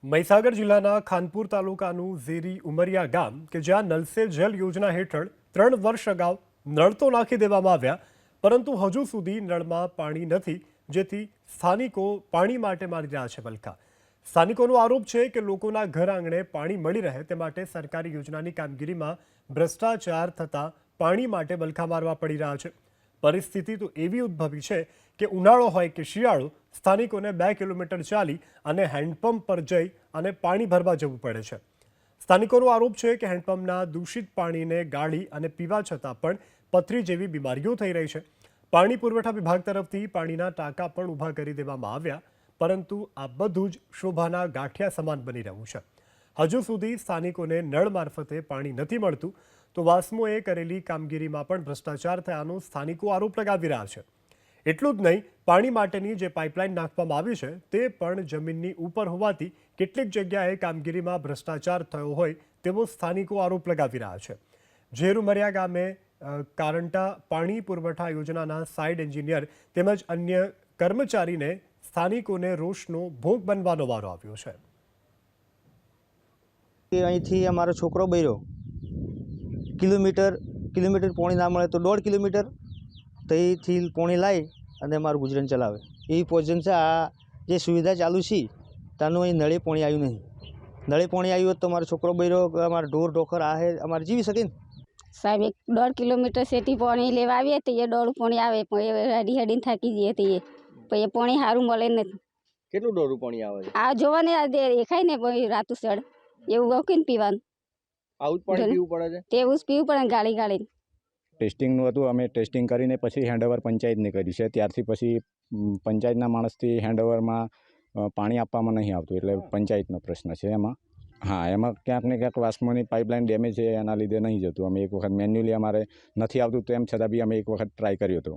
મહીસાગર જિલ્લાના ખાનપુર તાલુકાનું ઝેરી ઉમરિયા ગામ કે જ્યાં નલ સે જલ યોજના હેઠળ 3 વર્ષ અગાઉ નળ તો નાખી દેવામાં આવ્યા, પરંતુ હજુ સુધી નળમાં પાણી નથી, જેથી સ્થાનિકો પાણી માટે મારી રહ્યા છે વલખા। સ્થાનિકોનો આરોપ છે કે લોકોના ઘર આંગણે પાણી મળી રહે તે માટે સરકારી યોજનાની કામગીરીમાં ભ્રષ્ટાચાર થતા પાણી માટે વલખા મારવા પડી રહ્યા છે। પરિસ્થિતિ તો એવી ઉદ્ભવી છે કે ઉનાળો હોય કે શિયાળો, સ્થાનિકોને 2 કિલોમીટર ચાલી અને હેન્ડપંપ પર જઈ અને પાણી ભરવા જવું પડે છે। સ્થાનિકોનો આરોપ છે કે હેન્ડપંપના દૂષિત પાણીને ગાળી અને પીવા છતાં પણ પથરી જેવી બીમારીઓ થઈ રહી છે। પાણી પુરવઠા વિભાગ તરફથી પાણીના ટાંકા પણ ઊભા કરી દેવામાં આવ્યા, પરંતુ આ બધું જ શોભાના ગાંઠિયા સમાન બની રહ્યું છે। હજુ સુધી સ્થાનિકોને નળ મારફતે પાણી નથી મળતું, તો વાસ્મોએ કરેલી કામગીરીમાં પણ ભ્રષ્ટાચાર થયાનો સ્થાનિકો આરોપ લગાવી રહ્યા છે। એટલું જ નહીં, પાણી માટેની જે પાઇપલાઇન નાખવામાં આવી છે તે પણ જમીનની ઉપર હોવાથી કેટલીક જગ્યાએ કામગીરીમાં ભ્રષ્ટાચાર થયો હોય તેવો સ્થાનિકો આરોપ લગાવી રહ્યા છે। ઝેરુમરિયા ગામે કારંટા પાણી પુરવઠા યોજનાના સાઇડ એન્જિનિયર તેમજ અન્ય કર્મચારીને સ્થાનિકોને રોષનો ભોગ બનવાનો વારો આવ્યો છે। અહીંથી અમારો છોકરો બૈરો કિલોમીટર પોણી ના મળે તો 1.5 કિલોમીટર ત્યાંથી પોણી લાવી અને અમારું ગુજરાન ચલાવે એવી પોઝિશન છે। આ જે સુવિધા ચાલુ છે ત્યાંનું અહીં નળે પોણી આવ્યું નહીં। નળે પોણી આવ્યું હોત તો અમારો છોકરો બૈરો અમારા ઢોર ઢોખર આ અમારે જીવી શકે ને। સાહેબ 1.5 કિલોમીટર સેટી પાણી લેવા આવીએ તો એ દોડું પાણી આવે, પણ એ હડીને થાકી જઈએ તો એ પાણી સારું મળે નથી। કેટલું ડોરું પાણી આવે છે? આ જોવા ને આ દેખાય ને પછી રાતું સડ એવું ગોકીને પીવાનું, આવું જ પાણી પીવું પડે છે। તેવું જ પીવું પડે ગાળી ગાળીને। ટેસ્ટિંગનું હતું, અમે ટેસ્ટિંગ કરીને પછી હેન્ડઓવર પંચાયતને કરી છે। ત્યારથી પછી પંચાયતના માણસથી હેન્ડઓવરમાં પાણી આપવામાં નહીં આવતું, એટલે પંચાયતનો પ્રશ્ન છે એમાં। હા, એમાં ક્યાંક ને ક્યાંક વાસ્મોની પાઇપલાઇન ડેમેજ છે, એના લીધે નહીં જતું। અમે એક વખત મેન્યુઅલી અમારે નથી આવતું, તેમ છતાં બી અમે એક વખત ટ્રાય કર્યો હતો।